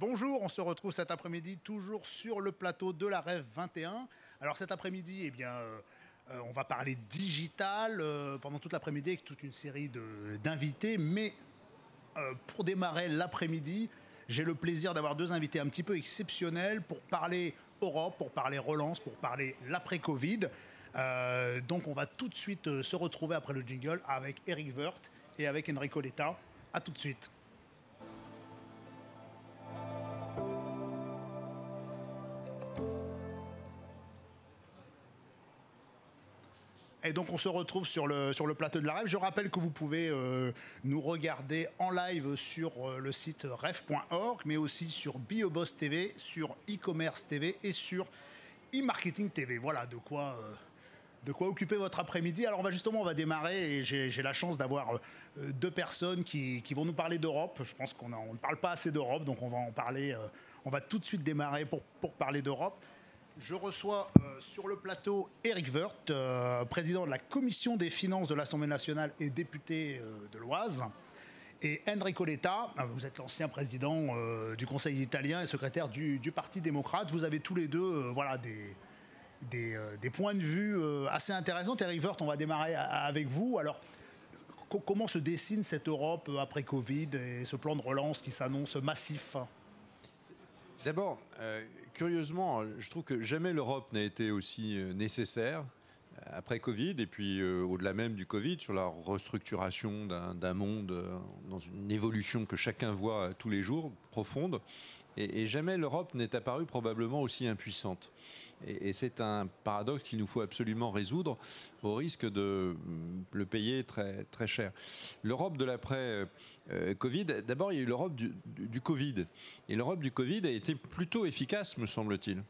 Bonjour, on se retrouve cet après-midi toujours sur le plateau de la Rêve 21. Alors cet après-midi, on va parler digital pendant toute l'après-midi avec toute une série d'invités. Mais pour démarrer l'après-midi, j'ai le plaisir d'avoir deux invités un petit peu exceptionnels pour parler Europe, pour parler relance, pour parler l'après-Covid. Donc on va tout de suite se retrouver après le jingle avec Eric Woerth et avec Enrico Letta. A tout de suite. Et donc on se retrouve sur le plateau de la Rêve. Je rappelle que vous pouvez nous regarder en live sur le site rêve.org, mais aussi sur BioBoss TV, sur e-commerce TV et sur e-marketing TV. Voilà de quoi occuper votre après-midi. Alors on va démarrer et j'ai la chance d'avoir deux personnes qui vont nous parler d'Europe. Je pense qu'on ne parle pas assez d'Europe, donc on va en parler. On va tout de suite démarrer pour parler d'Europe. Je reçois sur le plateau Eric Woerth, président de la Commission des finances de l'Assemblée nationale et député de l'Oise. Et Enrico Letta, vous êtes l'ancien président du Conseil italien et secrétaire du Parti démocrate. Vous avez tous les deux des points de vue assez intéressants. Eric Woerth, on va démarrer avec vous. Alors, comment se dessine cette Europe après Covid et ce plan de relance qui s'annonce massif ? D'abord, curieusement, je trouve que jamais l'Europe n'a été aussi nécessaire après Covid et puis au-delà même du Covid sur la restructuration d'un monde dans une évolution que chacun voit tous les jours, profonde. Et jamais l'Europe n'est apparue probablement aussi impuissante. Et c'est un paradoxe qu'il nous faut absolument résoudre au risque de le payer très, très cher. L'Europe de l'après-Covid, d'abord il y a eu l'Europe du Covid. Et l'Europe du Covid a été plutôt efficace, me semble-t-il.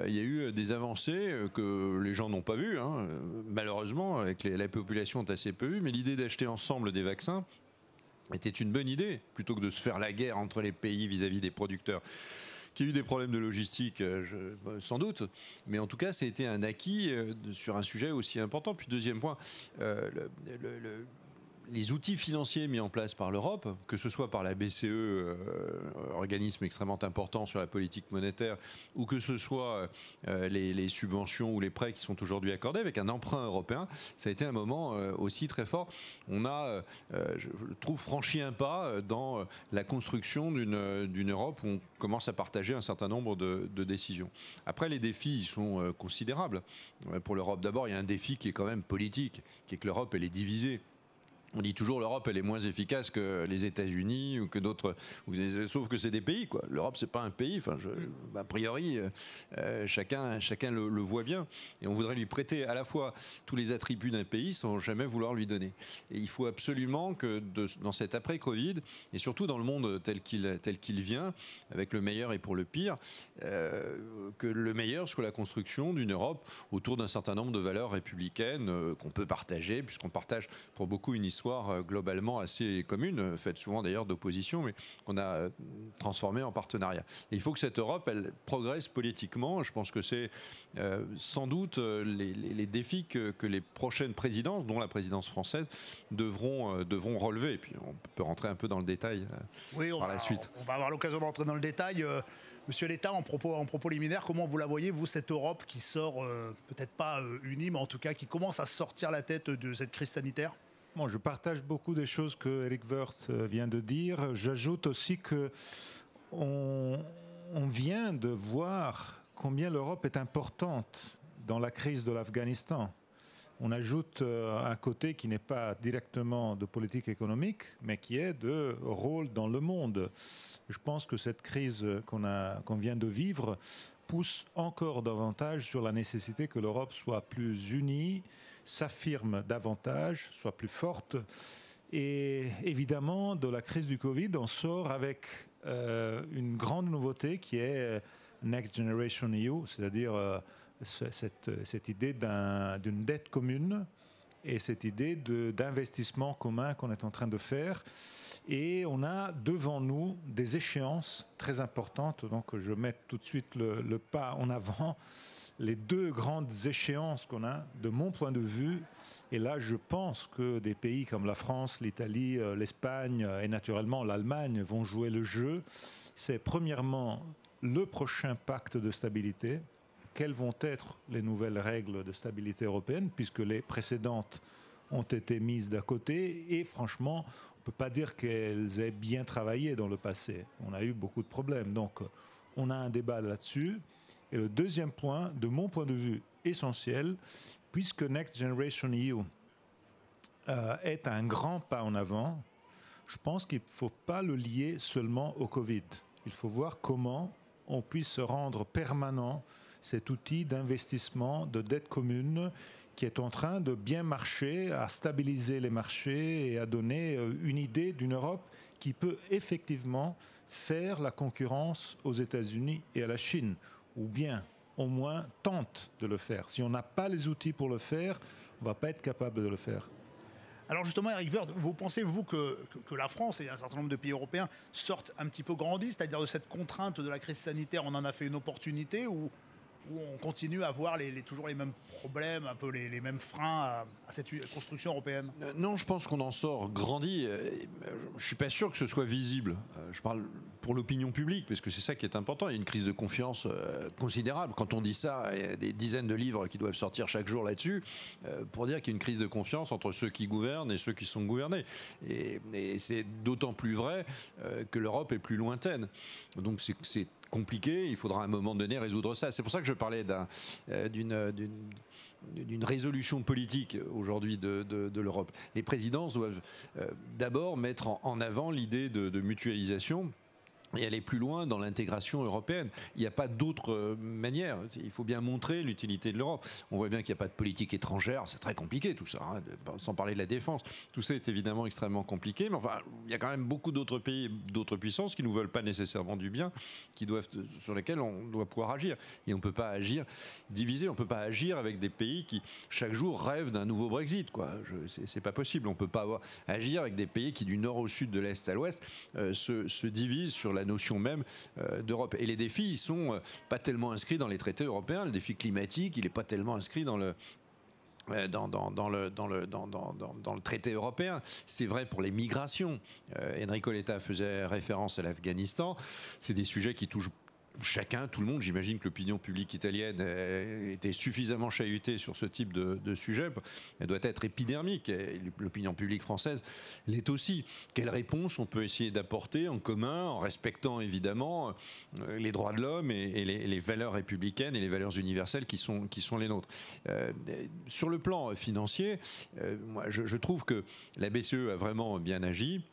Il y a eu des avancées que les gens n'ont pas vues, hein, malheureusement, avec la population assez peu vue, mais l'idée d'acheter ensemble des vaccins était une bonne idée, plutôt que de se faire la guerre entre les pays vis-à-vis des producteurs. Qu'il y a eu des problèmes de logistique, sans doute, mais en tout cas, c'était un acquis sur un sujet aussi important. Puis deuxième point, les outils financiers mis en place par l'Europe, que ce soit par la BCE, organisme extrêmement important sur la politique monétaire, ou que ce soit les subventions ou les prêts qui sont aujourd'hui accordés avec un emprunt européen, ça a été un moment aussi très fort. On a, je trouve, franchi un pas dans la construction d'une Europe où on commence à partager un certain nombre de décisions. Après, les défis ils sont considérables pour l'Europe. D'abord, il y a un défi qui est quand même politique, qui est que l'Europe, elle est divisée. On dit toujours l'Europe elle est moins efficace que les États-Unis ou que d'autres, sauf que c'est des pays quoi. L'Europe c'est pas un pays. Enfin, a priori, chacun le voit bien. Et on voudrait lui prêter à la fois tous les attributs d'un pays sans jamais vouloir lui donner. Et il faut absolument que dans cet après-Covid et surtout dans le monde tel qu'il vient, avec le meilleur et pour le pire, que le meilleur soit la construction d'une Europe autour d'un certain nombre de valeurs républicaines qu'on peut partager, puisqu'on partage pour beaucoup une histoire globalement assez commune, faite souvent d'ailleurs d'opposition, mais qu'on a transformée en partenariat. Et il faut que cette Europe, elle progresse politiquement. Je pense que c'est sans doute les défis que les prochaines présidences, dont la présidence française, devront relever. Et puis on peut rentrer un peu dans le détail par la suite. On va avoir l'occasion de rentrer dans le détail. Monsieur Letta, en propos liminaire, comment vous la voyez, vous, cette Europe qui sort, peut-être pas unie, mais en tout cas qui commence à sortir la tête de cette crise sanitaire ? Bon, je partage beaucoup des choses que Eric Woerth vient de dire. J'ajoute aussi que on vient de voir combien l'Europe est importante dans la crise de l'Afghanistan. On ajoute un côté qui n'est pas directement de politique économique, mais qui est de rôle dans le monde. Je pense que cette crise qu'on vient de vivre pousse encore davantage sur la nécessité que l'Europe soit plus unie, s'affirme davantage, soit plus forte. Et évidemment, de la crise du Covid, on sort avec une grande nouveauté qui est Next Generation EU, c'est-à-dire cette idée d'une dette commune et cette idée d'investissement commun qu'on est en train de faire. Et on a devant nous des échéances très importantes. Donc je mets tout de suite le pas en avant. les deux grandes échéances qu'on a, de mon point de vue, et là je pense que des pays comme la France, l'Italie, l'Espagne et naturellement l'Allemagne vont jouer le jeu, c'est premièrement le prochain pacte de stabilité. Quelles vont être les nouvelles règles de stabilité européenne, puisque les précédentes ont été mises d'à côté, et franchement, on ne peut pas dire qu'elles aient bien travaillé dans le passé. On a eu beaucoup de problèmes, donc on a un débat là-dessus. Et le deuxième point, de mon point de vue essentiel, puisque Next Generation EU est un grand pas en avant, je pense qu'il ne faut pas le lier seulement au Covid. Il faut voir comment on puisse se rendre permanent cet outil d'investissement, de dette commune, qui est en train de bien marcher, à stabiliser les marchés et à donner une idée d'une Europe qui peut effectivement faire la concurrence aux États-Unis et à la Chine, ou bien au moins tente de le faire. Si on n'a pas les outils pour le faire, on ne va pas être capable de le faire. Alors justement, Eric Woerth, vous pensez-vous que la France et un certain nombre de pays européens sortent un petit peu grandis, c'est-à-dire de cette contrainte de la crise sanitaire, on en a fait une opportunité, ou on continue à avoir toujours les mêmes problèmes, un peu les mêmes freins à cette construction européenne? Non, je pense qu'on en sort grandi. Je ne suis pas sûr que ce soit visible. Je parle pour l'opinion publique, parce que c'est ça qui est important. Il y a une crise de confiance considérable. Quand on dit ça, il y a des dizaines de livres qui doivent sortir chaque jour là-dessus, pour dire qu'il y a une crise de confiance entre ceux qui gouvernent et ceux qui sont gouvernés. Et c'est d'autant plus vrai que l'Europe est plus lointaine. Donc c'est compliqué, il faudra à un moment donné résoudre ça. C'est pour ça que je parlais d'une résolution politique aujourd'hui de l'Europe. Les présidences doivent d'abord mettre en avant l'idée de mutualisation et aller plus loin dans l'intégration européenne. Il n'y a pas d'autre manière. Il faut bien montrer l'utilité de l'Europe. On voit bien qu'il n'y a pas de politique étrangère. C'est très compliqué tout ça, hein, sans parler de la défense. Tout ça est évidemment extrêmement compliqué. Mais enfin, il y a quand même beaucoup d'autres pays, d'autres puissances qui ne nous veulent pas nécessairement du bien, sur lesquels on doit pouvoir agir. Et on ne peut pas agir divisé. On ne peut pas agir avec des pays qui, chaque jour, rêvent d'un nouveau Brexit, quoi. C'est pas possible. On ne peut pas agir avec des pays qui, du nord au sud, de l'est à l'ouest, se divisent sur la notion même d'Europe. Et les défis, ils sont pas tellement inscrits dans les traités européens. Le défi climatique, il n'est pas tellement inscrit dans le traité européen. C'est vrai pour les migrations. Enrico Letta faisait référence à l'Afghanistan. C'est des sujets qui touchent chacun, tout le monde. J'imagine que l'opinion publique italienne était suffisamment chahutée sur ce type de sujet. Elle doit être épidermique. Et l'opinion publique française l'est aussi. Quelle réponse on peut essayer d'apporter en commun, en respectant évidemment les droits de l'homme et les valeurs républicaines et les valeurs universelles qui sont les nôtres. Sur le plan financier, moi, je trouve que la BCE a vraiment bien agi.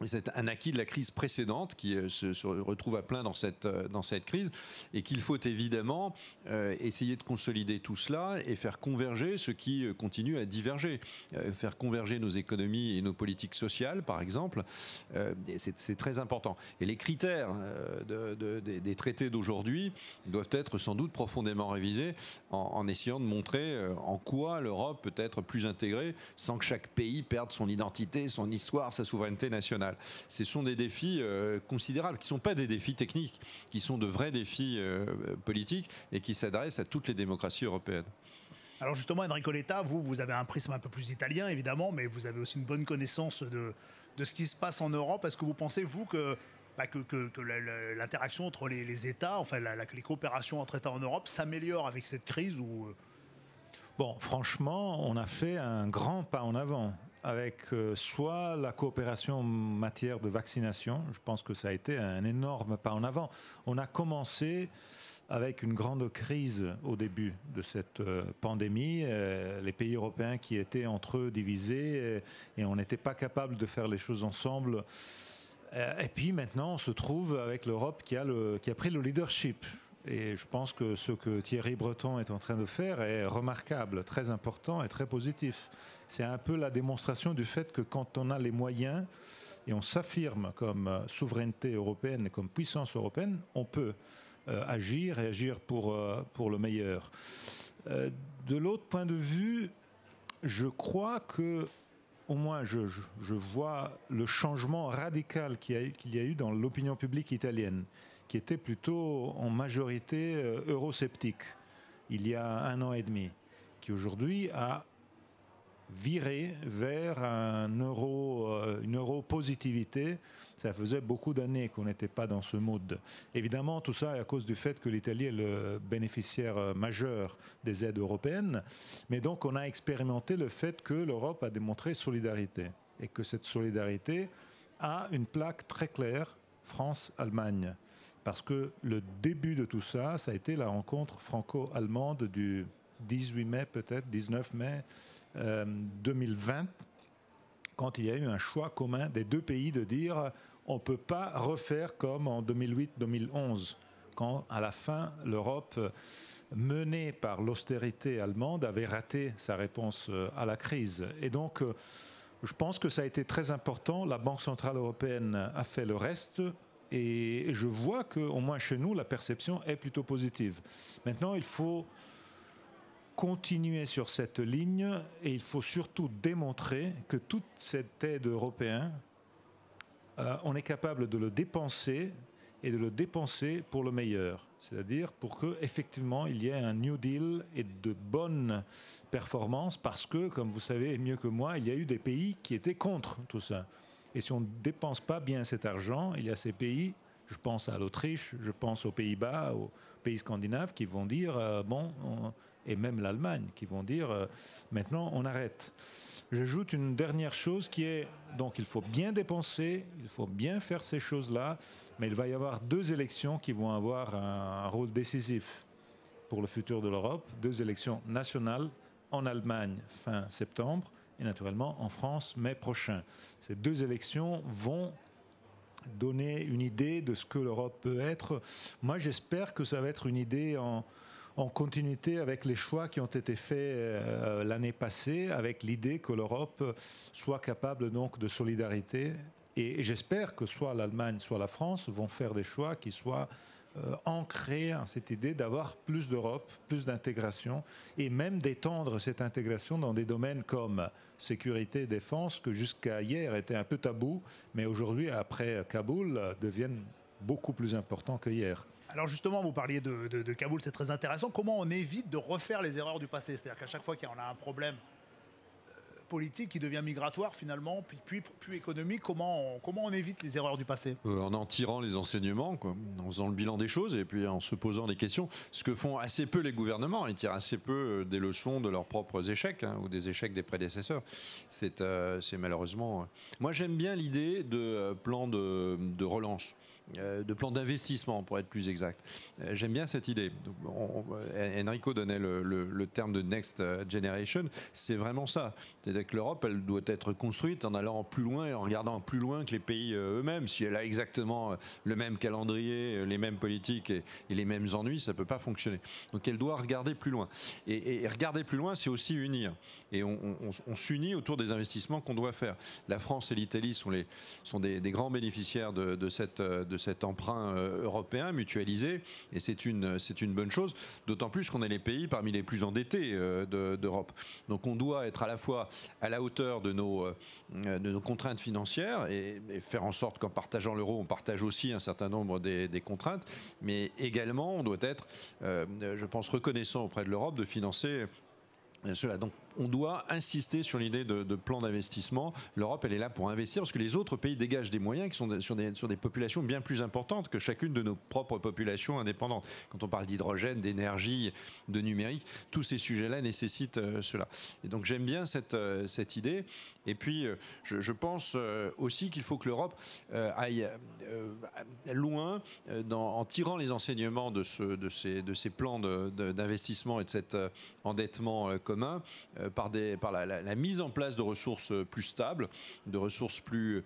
C'est un acquis de la crise précédente qui se retrouve à plein dans cette crise, et qu'il faut évidemment essayer de consolider tout cela et faire converger ce qui continue à diverger. Faire converger nos économies et nos politiques sociales, par exemple, c'est très important. Et les critères des traités d'aujourd'hui doivent être sans doute profondément révisés en essayant de montrer en quoi l'Europe peut être plus intégrée sans que chaque pays perde son identité, son histoire, sa souveraineté nationale. Ce sont des défis considérables, qui ne sont pas des défis techniques, qui sont de vrais défis politiques et qui s'adressent à toutes les démocraties européennes. Alors justement, Enrico Letta, vous avez un prisme un peu plus italien, évidemment, mais vous avez aussi une bonne connaissance de ce qui se passe en Europe. Est-ce que vous pensez, vous, que l'interaction entre les États, enfin les coopérations entre États en Europe s'améliore avec cette crise ou... Bon, franchement, on a fait un grand pas en avant avec soit la coopération en matière de vaccination. Je pense que ça a été un énorme pas en avant. On a commencé avec une grande crise au début de cette pandémie, les pays européens qui étaient entre eux divisés et on n'était pas capable de faire les choses ensemble. Et puis maintenant, on se trouve avec l'Europe qui a pris le leadership. Et je pense que ce que Thierry Breton est en train de faire est remarquable, très important et très positif. C'est un peu la démonstration du fait que quand on a les moyens et on s'affirme comme souveraineté européenne et comme puissance européenne, on peut agir et agir pour le meilleur. De l'autre point de vue, je crois que, au moins je vois le changement radical qu'il y a eu dans l'opinion publique italienne, qui était plutôt en majorité eurosceptique. il y a 1 an et demi, qui aujourd'hui a viré vers une euro-positivité. Ça faisait beaucoup d'années qu'on n'était pas dans ce mood. Évidemment, tout ça est à cause du fait que l'Italie est le bénéficiaire majeur des aides européennes. Mais donc, on a expérimenté le fait que l'Europe a démontré solidarité. Et que cette solidarité a une plaque très claire, France-Allemagne. Parce que le début de tout ça, ça a été la rencontre franco-allemande du 18 mai, peut-être, 19 mai 2020, quand il y a eu un choix commun des deux pays de dire on ne peut pas refaire comme en 2008-2011, quand à la fin l'Europe, menée par l'austérité allemande, avait raté sa réponse à la crise. Et donc, je pense que ça a été très important. La Banque centrale européenne a fait le reste. Et je vois qu'au moins chez nous, la perception est plutôt positive. Maintenant, il faut continuer sur cette ligne et il faut surtout démontrer que toute cette aide européenne, on est capable de le dépenser et de le dépenser pour le meilleur. C'est-à-dire pour qu'effectivement il y ait un New Deal et de bonnes performances parce que, comme vous savez mieux que moi, il y a eu des pays qui étaient contre tout ça. Et si on ne dépense pas bien cet argent, il y a ces pays, je pense à l'Autriche, je pense aux Pays-Bas, aux pays scandinaves qui vont dire et même l'Allemagne qui vont dire maintenant on arrête. J'ajoute une dernière chose qui est donc il faut bien dépenser, il faut bien faire ces choses-là, mais il va y avoir 2 élections qui vont avoir un rôle décisif pour le futur de l'Europe, 2 élections nationales en Allemagne fin septembre et naturellement en France mai prochain. Ces 2 élections vont donner une idée de ce que l'Europe peut être. Moi, j'espère que ça va être une idée en continuité avec les choix qui ont été faits l'année passée, avec l'idée que l'Europe soit capable donc de solidarité. Et j'espère que soit l'Allemagne, soit la France vont faire des choix qui soient ancrés en cette idée d'avoir plus d'Europe, plus d'intégration, et même d'étendre cette intégration dans des domaines comme sécurité et défense, que jusqu'à hier étaient un peu tabous, mais aujourd'hui, après Kaboul, deviennent beaucoup plus importants que hier. Alors justement, vous parliez de Kaboul, c'est très intéressant. Comment on évite de refaire les erreurs du passé? C'est-à-dire qu'à chaque fois qu'on a un problème politique qui devient migratoire finalement, puis économique, comment on évite les erreurs du passé? En tirant les enseignements, quoi, en faisant le bilan des choses et puis en se posant des questions. Ce que font assez peu les gouvernements, ils tirent assez peu des leçons de leurs propres échecs ou des échecs des prédécesseurs. C'est malheureusement... Moi j'aime bien l'idée de plan de relance. De plan d'investissement pour être plus exact. J'aime bien cette idée. Enrico donnait le terme de Next Generation, c'est vraiment ça. C'est-à-dire que l'Europe, elle doit être construite en allant plus loin et en regardant plus loin que les pays eux-mêmes. Si elle a exactement le même calendrier, les mêmes politiques et les mêmes ennuis, ça ne peut pas fonctionner. Donc elle doit regarder plus loin. Et regarder plus loin, c'est aussi unir. Et on s'unit autour des investissements qu'on doit faire. La France et l'Italie sont des grands bénéficiaires de cet emprunt européen mutualisé, et c'est une bonne chose, d'autant plus qu'on est les pays parmi les plus endettés d'Europe. Donc on doit être à la fois à la hauteur de nos contraintes financières et faire en sorte qu'en partageant l'euro, on partage aussi un certain nombre des contraintes, mais également on doit être, je pense, reconnaissant auprès de l'Europe de financer cela. Donc on doit insister sur l'idée de plan d'investissement. L'Europe, elle est là pour investir parce que les autres pays dégagent des moyens qui sont sur des populations bien plus importantes que chacune de nos propres populations indépendantes. Quand on parle d'hydrogène, d'énergie, de numérique, tous ces sujets-là nécessitent cela. Et donc j'aime bien cette idée. Et puis je pense aussi qu'il faut que l'Europe aille loin en tirant les enseignements de ces plans d'investissement et de cet endettement commun. Par la mise en place de ressources plus stables, de ressources plus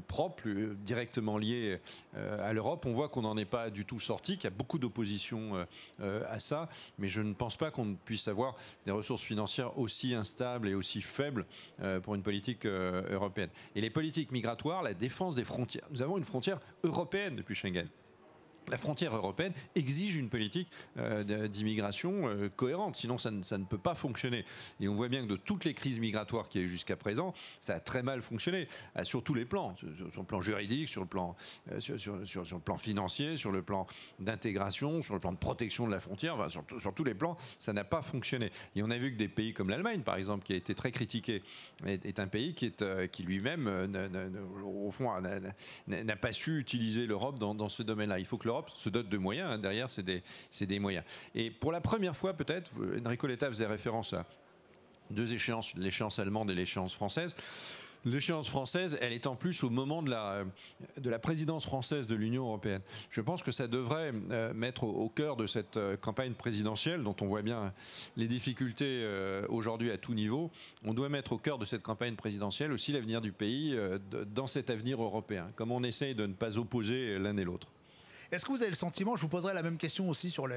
propres, plus directement liées à l'Europe. On voit qu'on n'en est pas du tout sorti, qu'il y a beaucoup d'opposition à ça, mais je ne pense pas qu'on puisse avoir des ressources financières aussi instables et aussi faibles pour une politique européenne. Et les politiques migratoires, la défense des frontières. Nous avons une frontière européenne depuis Schengen. La frontière européenne exige une politique d'immigration cohérente, sinon ça ne peut pas fonctionner. Et on voit bien que de toutes les crises migratoires qu'il y a eu jusqu'à présent, ça a très mal fonctionné, sur tous les plans, sur le plan juridique, sur le plan financier, sur le plan d'intégration, sur le plan de protection de la frontière, enfin, sur tous les plans, ça n'a pas fonctionné. Et on a vu que des pays comme l'Allemagne, par exemple, qui a été très critiqué, est un pays qui lui-même, au fond, n'a pas su utiliser l'Europe dans ce domaine-là. Il faut que l'Europe se dote de moyens, hein. Derrière c'est des moyens. Et pour la première fois peut-être, Enrico Letta faisait référence à deux échéances, l'échéance allemande et l'échéance française. L'échéance française, elle est en plus au moment de la présidence française de l'Union européenne. Je pense que ça devrait mettre au cœur de cette campagne présidentielle, dont on voit bien les difficultés aujourd'hui à tout niveau. On doit mettre au cœur de cette campagne présidentielle aussi l'avenir du pays dans cet avenir européen. Comment on essaye de ne pas opposer l'un et l'autre. Est-ce que vous avez le sentiment, je vous poserai la même question aussi sur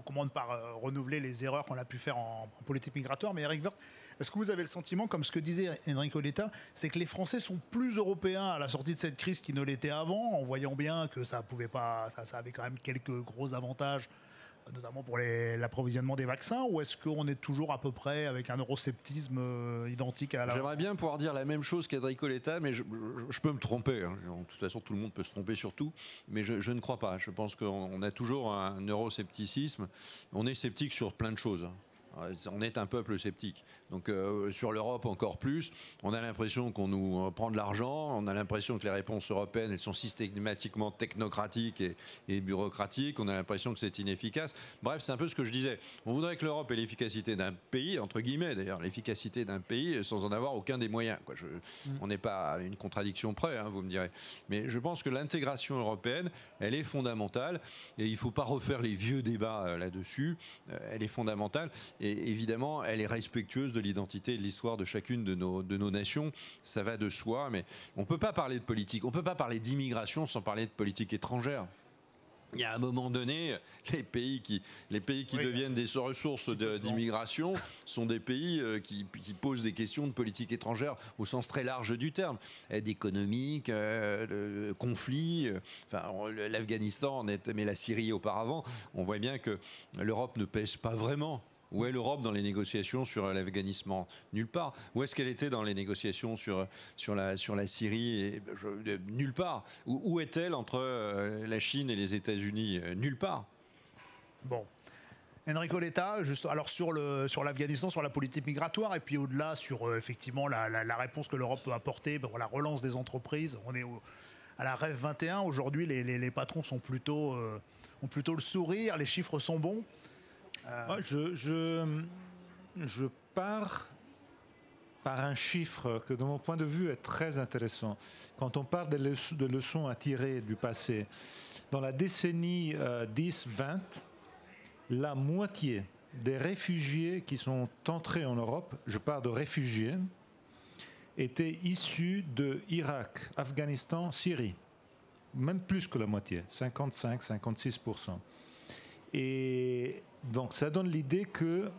comment ne pas renouveler les erreurs qu'on a pu faire en politique migratoire, mais Eric Woerth, est-ce que vous avez le sentiment, comme ce que disait Enrico Letta, c'est que les Français sont plus européens à la sortie de cette crise qu'ils ne l'étaient avant, en voyant bien que ça avait quand même quelques gros avantages, notamment pour l'approvisionnement des vaccins, ou est-ce qu'on est toujours à peu près avec un eurosceptisme identique à la... J'aimerais bien pouvoir dire la même chose qu'Enrico Letta, mais je peux me tromper, hein. De toute façon, tout le monde peut se tromper sur tout, mais je ne crois pas. Je pense qu'on a toujours un euroscepticisme. On est sceptique sur plein de choses. On est un peuple sceptique. Donc sur l'Europe encore plus, on a l'impression qu'on nous prend de l'argent, on a l'impression que les réponses européennes, elles sont systématiquement technocratiques et bureaucratiques, on a l'impression que c'est inefficace. Bref, c'est un peu ce que je disais. On voudrait que l'Europe ait l'efficacité d'un pays, entre guillemets d'ailleurs, l'efficacité d'un pays sans en avoir aucun des moyens, quoi. On n'est pas à une contradiction près, hein, vous me direz. Mais je pense que l'intégration européenne, elle est fondamentale et il ne faut pas refaire les vieux débats là-dessus. Elle est fondamentale. Et évidemment, elle est respectueuse de l'identité et de l'histoire de chacune de nos nations. Ça va de soi, mais on ne peut pas parler de politique, on ne peut pas parler d'immigration sans parler de politique étrangère. Il y a un moment donné, les pays qui deviennent des ressources d'immigration sont des pays qui posent des questions de politique étrangère au sens très large du terme, aide économique, conflit, enfin, l'Afghanistan, mais la Syrie auparavant. On voit bien que l'Europe ne pèse pas vraiment. Où est l'Europe dans les négociations sur l'Afghanistan? Nulle part. Où est-ce qu'elle était dans les négociations sur la Syrie? Nulle part. Où est-elle entre la Chine et les États-Unis? Nulle part. Bon. Enrico Letta, juste alors sur l'Afghanistan, sur la politique migratoire, et puis au-delà sur effectivement la réponse que l'Europe peut apporter pour la relance des entreprises. On est à la REF 21. Aujourd'hui, les patrons ont plutôt le sourire, les chiffres sont bons. Je pars par un chiffre que, de mon point de vue, est très intéressant. Quand on parle de leçons à tirer du passé, dans la décennie 10-20, la moitié des réfugiés qui sont entrés en Europe, je parle de réfugiés, étaient issus de Irak, Afghanistan, Syrie. Même plus que la moitié, 55-56%. Et donc ça donne l'idée que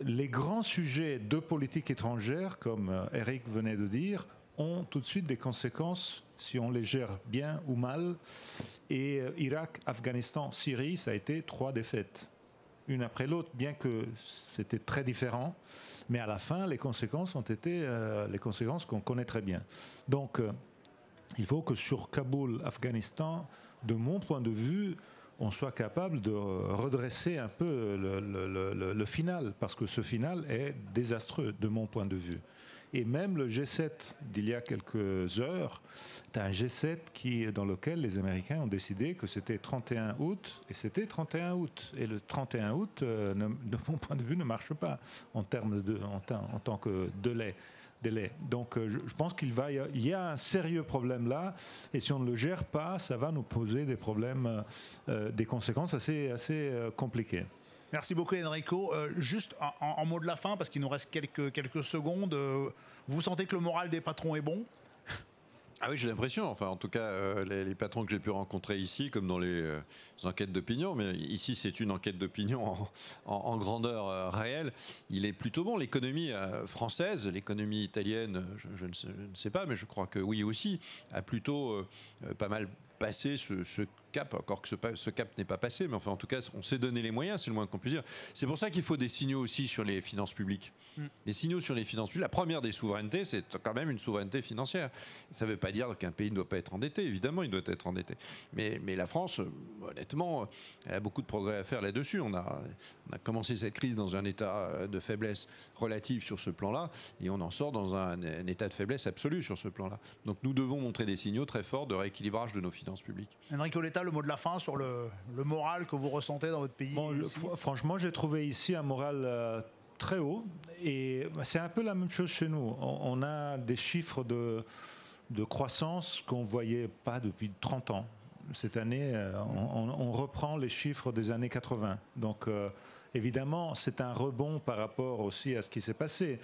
les grands sujets de politique étrangère, comme Eric venait de dire, ont tout de suite des conséquences si on les gère bien ou mal. Et Irak, Afghanistan, Syrie, ça a été 3 défaites, une après l'autre, bien que c'était très différent. Mais à la fin, les conséquences ont été les conséquences qu'on connaît très bien. Donc il faut que sur Kaboul, Afghanistan, de mon point de vue, on soit capable de redresser un peu le final, parce que ce final est désastreux de mon point de vue. Et même le G7 d'il y a quelques heures, c'est un G7 dans lequel les Américains ont décidé que c'était 31 août, et c'était 31 août. Et le 31 août, de mon point de vue, ne marche pas en tant que délai. Donc je pense qu'il y a un sérieux problème là, et si on ne le gère pas, ça va nous poser des problèmes, des conséquences assez compliquées. Merci beaucoup Enrico. Juste en mot de la fin, parce qu'il nous reste quelques secondes, vous sentez que le moral des patrons est bon ? Ah oui, j'ai l'impression, enfin en tout cas les patrons que j'ai pu rencontrer ici, comme dans les enquêtes d'opinion, mais ici c'est une enquête d'opinion en grandeur réelle, il est plutôt bon. L'économie française, l'économie italienne, je ne sais pas, mais je crois que oui aussi, a plutôt pas mal passé ce cap, encore que ce cap n'est pas passé, mais enfin en tout cas on s'est donné les moyens, c'est le moins qu'on puisse dire. C'est pour ça qu'il faut des signaux aussi sur les finances publiques. Les signaux sur les finances publiques, la première des souverainetés, c'est quand même une souveraineté financière. Ça ne veut pas dire qu'un pays ne doit pas être endetté, évidemment il doit être endetté. Mais la France, honnêtement, elle a beaucoup de progrès à faire là-dessus. On a commencé cette crise dans un état de faiblesse relative sur ce plan-là, et on en sort dans un état de faiblesse absolue sur ce plan-là. Donc nous devons montrer des signaux très forts de rééquilibrage de nos finances publiques. Enrico Letta, le mot de la fin sur le moral que vous ressentez dans votre pays. Franchement, j'ai trouvé ici un moral très haut, et c'est un peu la même chose chez nous. On a des chiffres de croissance qu'on ne voyait pas depuis 30 ans. Cette année, on reprend les chiffres des années 80. Donc évidemment, c'est un rebond par rapport aussi à ce qui s'est passé.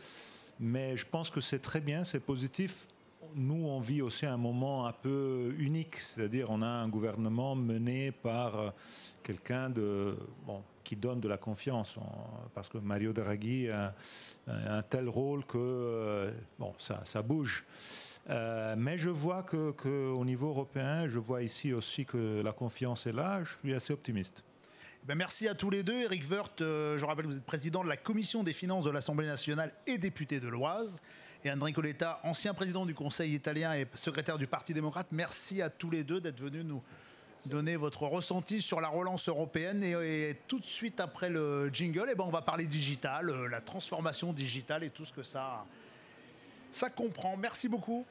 Mais je pense que c'est très bien, c'est positif. Nous, on vit aussi un moment un peu unique, c'est-à-dire on a un gouvernement mené par quelqu'un qui donne de la confiance, parce que Mario Draghi a un tel rôle que ça bouge. Mais je vois qu'au niveau européen, je vois ici aussi que la confiance est là, je suis assez optimiste. Merci à tous les deux. Éric Woerth, je rappelle que vous êtes président de la Commission des finances de l'Assemblée nationale et député de l'Oise. Et Enrico Letta, ancien président du Conseil italien et secrétaire du Parti démocrate. Merci à tous les deux d'être venus nous donner votre ressenti sur la relance européenne. Et tout de suite après le jingle, on va parler digital, la transformation digitale et tout ce que ça comprend. Merci beaucoup.